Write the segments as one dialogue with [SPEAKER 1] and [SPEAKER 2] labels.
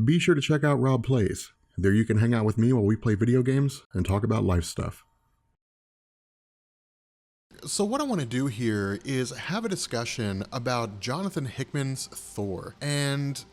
[SPEAKER 1] be sure to check out Rob Plays. There you can hang out with me while we play video games and talk about life stuff. So what I want to do here is have a discussion about Jonathan Hickman's Thor. And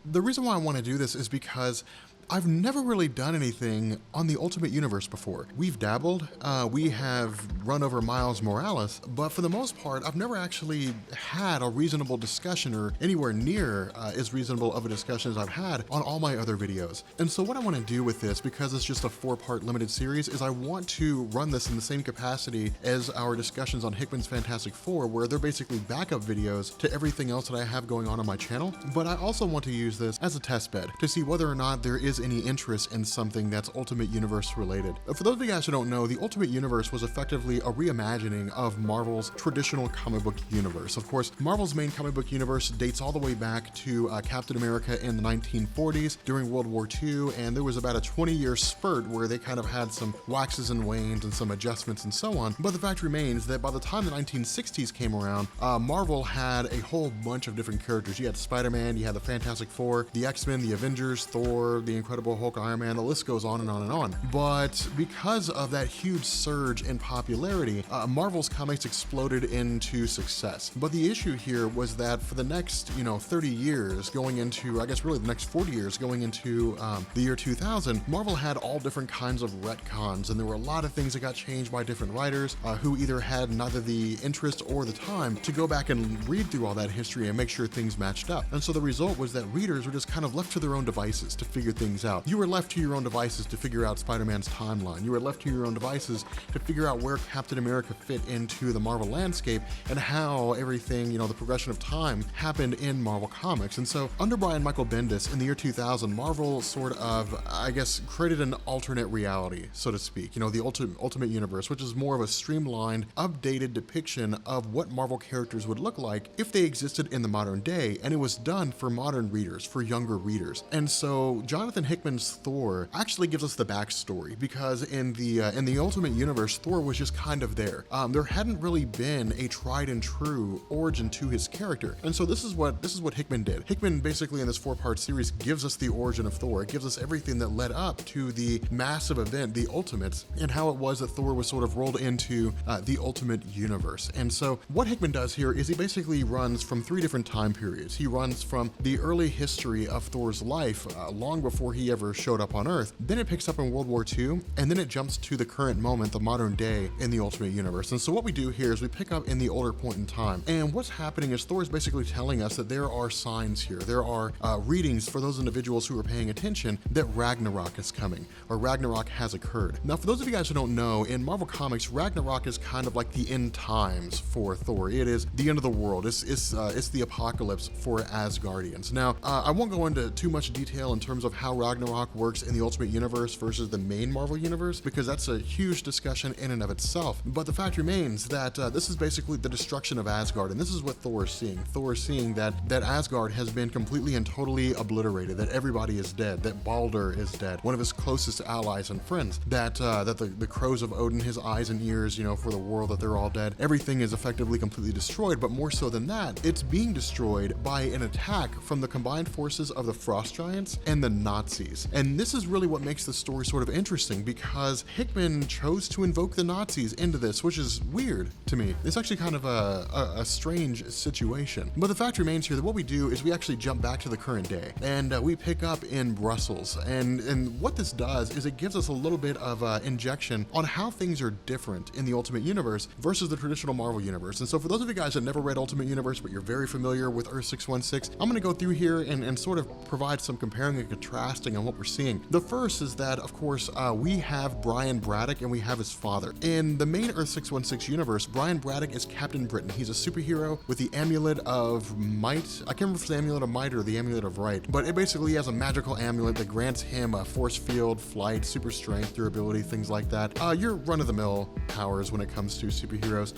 [SPEAKER 1] the reason why I want to do this is because I've never really done anything on the Ultimate Universe before. We've dabbled, we have run over Miles Morales, but for the most part, I've never actually had a reasonable discussion or anywhere near as reasonable of a discussion as I've had on all my other videos. And so what I want to do with this, because it's just a 4-part limited series, is I want to run this in the same capacity as our discussions on Hickman's Fantastic Four, where they're basically backup videos to everything else that I have going on my channel. But I also want to use this as a test bed to see whether or not there is any interest in something that's Ultimate Universe related. For those of you guys who don't know, the Ultimate Universe was effectively a reimagining of Marvel's traditional comic book universe. Of course, Marvel's main comic book universe dates all the way back to Captain America in the 1940s during World War II, and there was about a 20-year spurt where they kind of had some waxes and wanes and some adjustments and so on. But the fact remains that by the time the 1960s came around, Marvel had a whole bunch of different characters. You had Spider-Man, you had the Fantastic Four, the X-Men, the Avengers, Thor, the Incredible Hulk, Iron Man, the list goes on and on and on. But because of that huge surge in popularity, Marvel's comics exploded into success. But the issue here was that for the next, 30 years going into, I guess really the next 40 years going into the year 2000, Marvel had all different kinds of retcons, and there were a lot of things that got changed by different writers who either had neither the interest or the time to go back and read through all that history and make sure things matched up. And so the result was that readers were just kind of left to their own devices to figure things out. You were left to your own devices to figure out Spider-Man's timeline. You were left to your own devices to figure out where Captain America fit into the Marvel landscape and how everything, the progression of time happened in Marvel Comics. And so under Brian Michael Bendis in the year 2000, Marvel sort of, I guess, created an alternate reality, so to speak, the Ultimate Universe, which is more of a streamlined, updated depiction of what Marvel characters would look like if they existed in the modern day, and it was done for modern readers, for younger readers. And so Jonathan Hickman's Thor actually gives us the backstory, because in the Ultimate Universe, Thor was just kind of there. There hadn't really been a tried and true origin to his character, and so this is what Hickman did. Hickman basically in this 4-part series gives us the origin of Thor. It gives us everything that led up to the massive event, the Ultimates, and how it was that Thor was sort of rolled into the Ultimate Universe. And so what Hickman does here is he basically runs from 3 different time periods. He runs from the early history of Thor's life, long before he ever showed up on Earth. Then it picks up in World War II, and then it jumps to the current moment, the modern day in the Ultimate Universe. And so what we do here is we pick up in the older point in time. And what's happening is Thor is basically telling us that there are signs here. There are readings for those individuals who are paying attention that Ragnarok is coming, or Ragnarok has occurred. Now, for those of you guys who don't know, in Marvel Comics, Ragnarok is kind of like the end times for Thor. It is the end of the world. It's the apocalypse for Asgardians. Now, I won't go into too much detail in terms of how Ragnarok works in the Ultimate Universe versus the main Marvel Universe, because that's a huge discussion in and of itself. But the fact remains that this is basically the destruction of Asgard, and this is what Thor is seeing. Thor is seeing that Asgard has been completely and totally obliterated, that everybody is dead, that Baldur is dead, one of his closest allies and friends, that the crows of Odin, his eyes and ears, for the world, that they're all dead. Everything is effectively completely destroyed, but more so than that, it's being destroyed by an attack from the combined forces of the Frost Giants and the Nazis. And this is really what makes the story sort of interesting, because Hickman chose to invoke the Nazis into this, which is weird to me. It's actually kind of a strange situation. But the fact remains here that what we do is we actually jump back to the current day, and we pick up in Brussels. And what this does is it gives us a little bit of injection on how things are different in the Ultimate Universe versus the traditional Marvel Universe. And so for those of you guys that never read Ultimate Universe, but you're very familiar with Earth 616, I'm going to go through here and sort of provide some comparing and contrasting on what we're seeing. The first is that, of course, we have Brian Braddock and we have his father. In the main Earth 616 universe, Brian Braddock is Captain Britain. He's a superhero with the Amulet of Might. I can't remember if it's the Amulet of Might or the Amulet of Right, but it basically has a magical amulet that grants him a force field, flight, super strength, durability, things like that. Your run-of-the-mill powers when it comes to superheroes.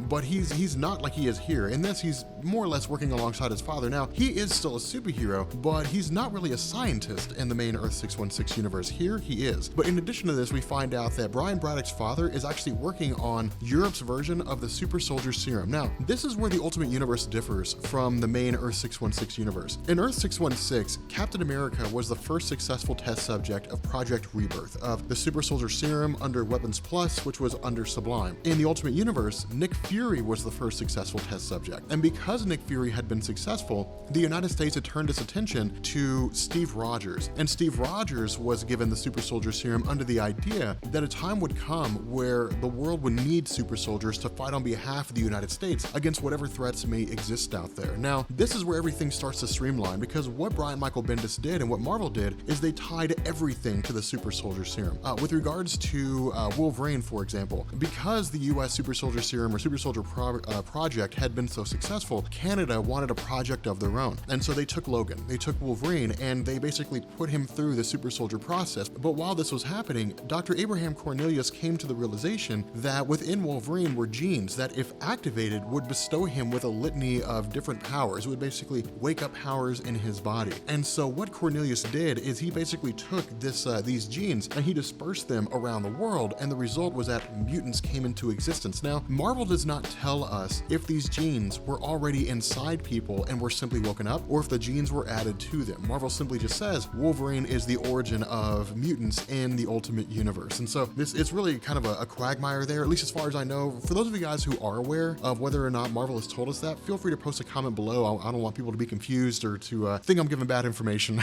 [SPEAKER 1] But he's not like he is here. In this, he's more or less working alongside his father. Now, he is still a superhero, but he's not really a scientist in the main Earth 616 universe. Here, he is. But in addition to this, we find out that Brian Braddock's father is actually working on Europe's version of the super soldier serum. Now, this is where the Ultimate Universe differs from the main Earth 616 universe. In Earth 616, Captain America was the first successful test subject of Project Rebirth, of the super soldier serum under Weapons Plus, which was under Sublime. In the Ultimate Universe, Nick Fury was the first successful test subject. And because Nick Fury had been successful, the United States had turned its attention to Steve Rogers. And Steve Rogers was given the super soldier serum under the idea that a time would come where the world would need super soldiers to fight on behalf of the United States against whatever threats may exist out there. Now, this is where everything starts to streamline, because what Brian Michael Bendis did and what Marvel did is they tied everything to the super soldier serum. With regards to Wolverine, for example, because the US super soldier serum or super soldier project had been so successful, Canada wanted a project of their own. And so they took Logan, they took Wolverine, and they basically put him through the super soldier process. But while this was happening, Dr. Abraham Cornelius came to the realization that within Wolverine were genes that, if activated, would bestow him with a litany of different powers. It would basically wake up powers in his body. And so what Cornelius did is he basically took these genes and he dispersed them around the world, and the result was that mutants came into existence. Now, Marvel does not tell us if these genes were already inside people and were simply woken up, or if the genes were added to them. Marvel simply just says Wolverine is the origin of mutants in the Ultimate Universe. And so it's really kind of a quagmire there, at least as far as I know. For those of you guys who are aware of whether or not Marvel has told us that, feel free to post a comment below. I don't want people to be confused or to think I'm giving bad information.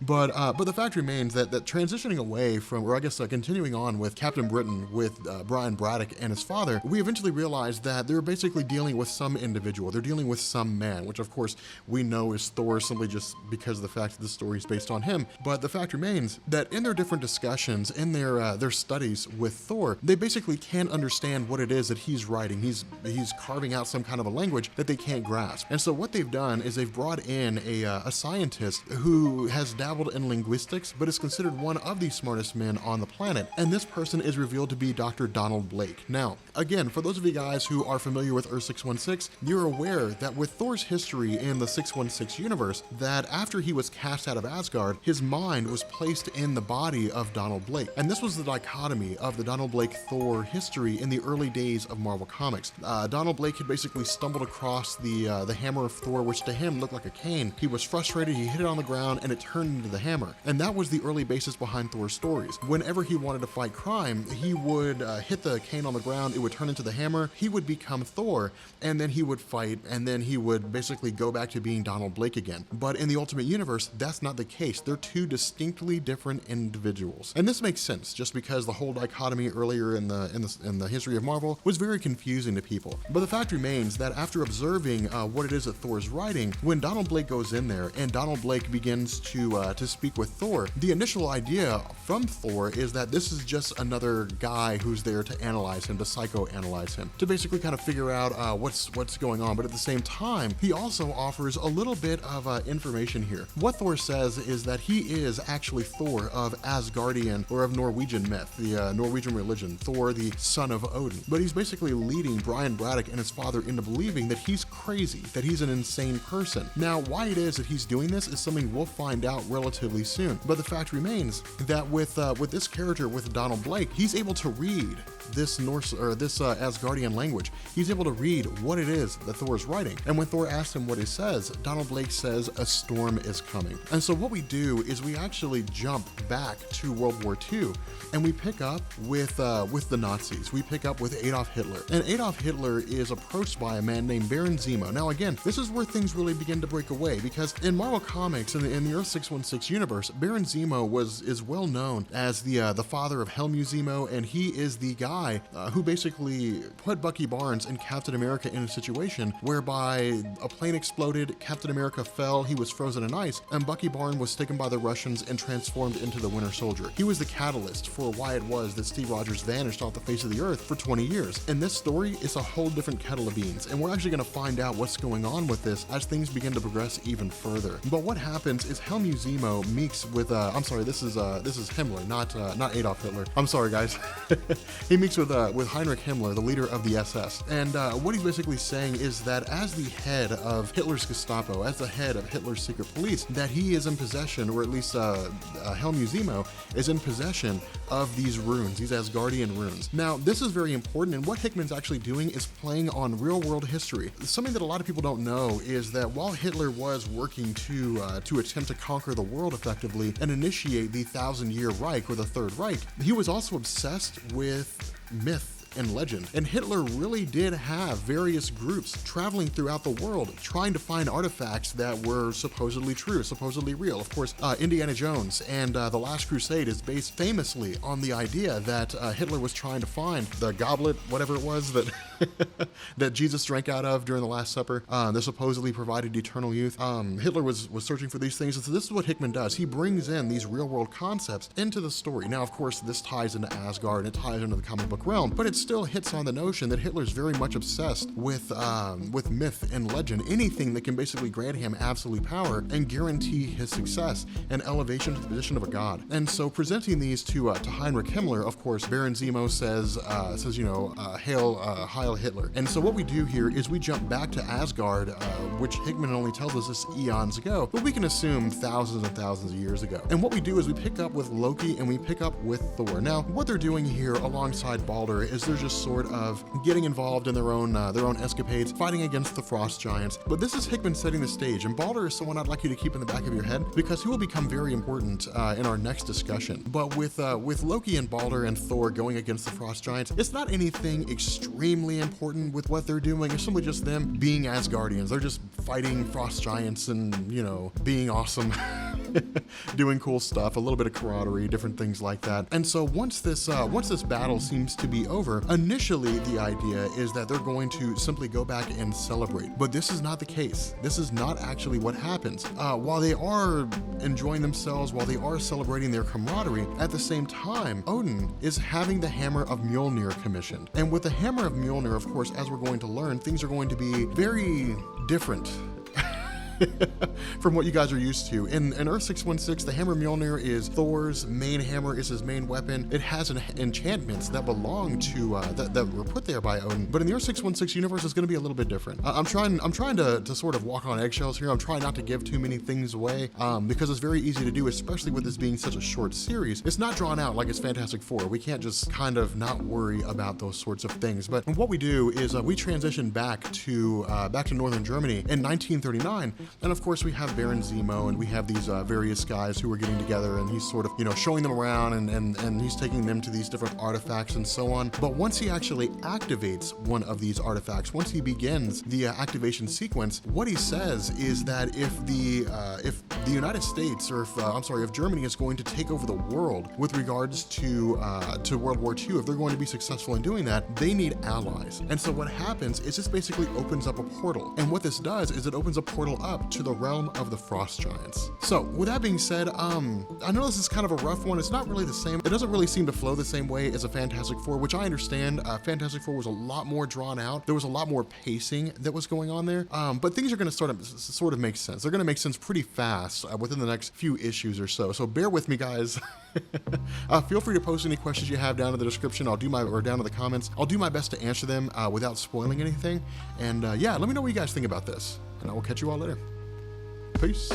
[SPEAKER 1] But the fact remains that transitioning away from, or I guess continuing on with Captain Britain with Brian Braddock and his father, we eventually realized that they're basically dealing with some individual. They're dealing with some man, which of course we know is Thor, simply just because of the fact that the story is based on him. But the fact remains that in their different discussions, in their studies with Thor, they basically can't understand what it is that he's writing. He's carving out some kind of a language that they can't grasp. And so what they've done is they've brought in a scientist who has dabbled in linguistics, but is considered one of the smartest men on the planet. And this person is revealed to be Dr. Donald Blake. Now, again, for those of you guys who are familiar with Earth 616, you're aware that with Thor's history in the 616 universe, that after he was cast out of Asgard, his mind was placed in the body of Donald Blake. And this was the dichotomy of the Donald Blake Thor history in the early days of Marvel Comics. Donald Blake had basically stumbled across the hammer of Thor, which to him looked like a cane. He was frustrated, he hit it on the ground, and it turned into the hammer. And that was the early basis behind Thor's stories. Whenever he wanted to fight crime, he would hit the cane on the ground, it would turn into the hammer, he would become Thor, and then he would fight, and then he would basically go back to being Donald Blake again. But in the Ultimate Universe, that's not the case. They're two distinctly different individuals. And this makes sense, just because the whole dichotomy earlier in the history of Marvel was very confusing to people. But the fact remains that after observing what it is that Thor's writing, when Donald Blake goes in there and Donald Blake begins to speak with Thor, the initial idea from Thor is that this is just another guy who's there to analyze him, to psychoanalyze him, to basically kind of figure out what's going on. But at the same time, he also offers a little bit of information here. What Thor says is that he is actually Thor of Asgardian, or of Norwegian myth, the Norwegian religion, Thor, the son of Odin. But he's basically leading Brian Braddock and his father into believing that he's crazy, that he's an insane person. Now, why it is that he's doing this is something we'll find out relatively soon. But the fact remains that with this character, with Donald Blake, he's able to read this Norse or this Asgardian language. He's able to read what it is that Thor is writing. And when Thor asks him what he says, Donald Blake says a storm is coming. And so what we do is we actually jump back to World War II, and we pick up with the Nazis. We pick up with Adolf Hitler. And Adolf Hitler is approached by a man named Baron Zemo. Now again, this is where things really begin to break away, because in Marvel Comics, in the Earth 616 universe, Baron Zemo is well known as the father of Helmut Zemo, and he is the guy who basically put Bucky Barnes and Captain America in a situation whereby a plane exploded, Captain America fell, he was frozen in ice, and Bucky Barnes was taken by the Russians and transformed into the Winter Soldier. He was the catalyst for why it was that Steve Rogers vanished off the face of the earth for 20 years. And this story is a whole different kettle of beans, and we're actually going to find out what's going on with this as things begin to progress even further. But what happens happens is Helmut Zemo meets with, I'm sorry, this is Himmler, not Adolf Hitler. I'm sorry, guys. He meets with Heinrich Himmler, the leader of the SS. And what he's basically saying is that as the head of Hitler's Gestapo, as the head of Hitler's secret police, that he is in possession, or at least Helmut Zemo is in possession of these runes, these Asgardian runes. Now, this is very important, and what Hickman's actually doing is playing on real-world history. Something that a lot of people don't know is that while Hitler was working to attempt to conquer the world effectively and initiate the 1,000-year Reich, or the Third Reich, he was also obsessed with myth and legend. And Hitler really did have various groups traveling throughout the world trying to find artifacts that were supposedly true, supposedly real. Of course, Indiana Jones and The Last Crusade is based famously on the idea that Hitler was trying to find the goblet, whatever it was that that Jesus drank out of during the Last Supper, that supposedly provided eternal youth. Hitler was searching for these things, and so this is what Hickman does. He brings in these real-world concepts into the story. Now, of course, this ties into Asgard, and it ties into the comic book realm, but it still hits on the notion that Hitler's very much obsessed with myth and legend, anything that can basically grant him absolute power and guarantee his success and elevation to the position of a god. And so presenting these to Heinrich Himmler, of course, Baron Zemo says, Heil Hitler. And so what we do here is we jump back to Asgard, which Hickman only tells us this eons ago, but we can assume thousands and thousands of years ago. And what we do is we pick up with Loki and we pick up with Thor. Now, what they're doing here alongside Balder is they're just sort of getting involved in their own escapades, fighting against the frost giants. But this is Hickman setting the stage, and Balder is someone I'd like you to keep in the back of your head because he will become very important in our next discussion. But with Loki and Balder and Thor going against the frost giants, it's not anything extremely important with what they're doing. It's simply just them being Asgardians. They're just fighting frost giants and, you know, being awesome. Doing cool stuff, a little bit of camaraderie, different things like that. And so once this battle seems to be over, initially the idea is that they're going to simply go back and celebrate. But this is not the case. This is not actually what happens. While they are enjoying themselves, while they are celebrating their camaraderie, at the same time, Odin is having the Hammer of Mjolnir commissioned. And with the Hammer of Mjolnir, of course, as we're going to learn, things are going to be very different from what you guys are used to. In Earth 616, the Hammer Mjolnir is Thor's main hammer, is his main weapon. It has enchantments that belong to, that were put there by Odin. But in the Earth 616 universe, it's going to be a little bit different. I'm trying to sort of walk on eggshells here. I'm trying not to give too many things away, because it's very easy to do, especially with this being such a short series. It's not drawn out like it's Fantastic Four. We can't just kind of not worry about those sorts of things. But what we do is we transition back to northern Germany in 1939. And of course we have Baron Zemo and we have these various guys who are getting together, and he's sort of, you know, showing them around and he's taking them to these different artifacts and so on. But once he actually activates one of these artifacts, once he begins the activation sequence, what he says is that if the United States, or if Germany is going to take over the world with regards to World War II, if they're going to be successful in doing that, they need allies. And so what happens is this basically opens up a portal. And what this does is it opens a portal up to the realm of the frost giants. So with that being said, I know this is kind of a rough one. It's not really the same. It doesn't really seem to flow the same way as a Fantastic Four, which I understand. Fantastic Four was a lot more drawn out. There was a lot more pacing that was going on there. But things are going to sort of make sense. They're going to make sense pretty fast within the next few issues or so. So bear with me, guys. Feel free to post any questions you have down in the description. Or down in the comments. I'll do my best to answer them without spoiling anything. And yeah, let me know what you guys think about this. And I will catch you all later. Peace.